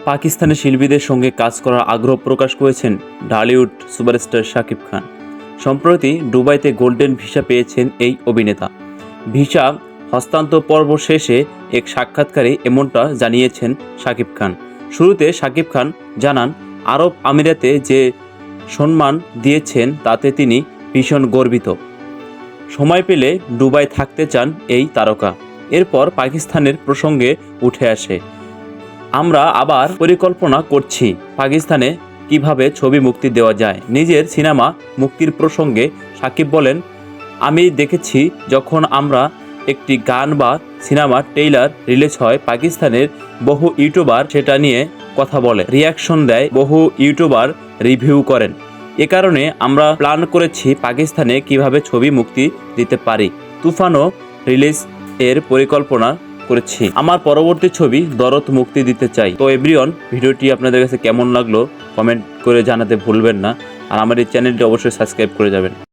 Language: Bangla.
পাকিস্তানি শিল্পীদের সঙ্গে কাজ করার আগ্রহ প্রকাশ করেছেন ঢালিউড সুপারস্টার শাকিব খান। সম্প্রতি দুবাইতে গোল্ডেন ভিসা পেয়েছেন এই অভিনেতা। ভিসা হস্তান্তর পর্ব শেষে এক সাক্ষাৎকারে এমনটা জানিয়েছেন শাকিব খান। শুরুতে শাকিব খান জানান, আরব আমিরাতে যে সম্মান দিয়েছেন তাতে তিনি ভীষণ গর্বিত। সময় পেলে দুবাই থাকতে চান এই তারকা। এরপর পাকিস্তানের প্রসঙ্গে উঠে আসে, আমরা আবার পরিকল্পনা করছি পাকিস্তানে কিভাবে ছবি মুক্তি দেওয়া যায়। নিজের সিনেমা মুক্তির প্রসঙ্গে শাকিব বলেন, আমি দেখেছি যখন আমরা একটি গান বা সিনেমার ট্রেইলার রিলিজ হয়, পাকিস্তানের বহু ইউটিউবার সেটা নিয়ে কথা বলে, রিয়াকশন দেয়, বহু ইউটিউবার রিভিউ করেন। এ কারণে আমরা প্ল্যান করেছি পাকিস্তানে কিভাবে ছবি মুক্তি দিতে পারি। তুফানও রিলিজ এর পরিকল্পনা করেছি। আমার পরবর্তী ছবি দরদ মুক্তি দিতে চাই। তো এভরিওয়ান, ভিডিওটি আপনাদের কাছে কেমন লাগলো কমেন্ট করে জানাতে ভুলবেন না, আর আমার এই চ্যানেলটি অবশ্যই সাবস্ক্রাইব করে যাবেন।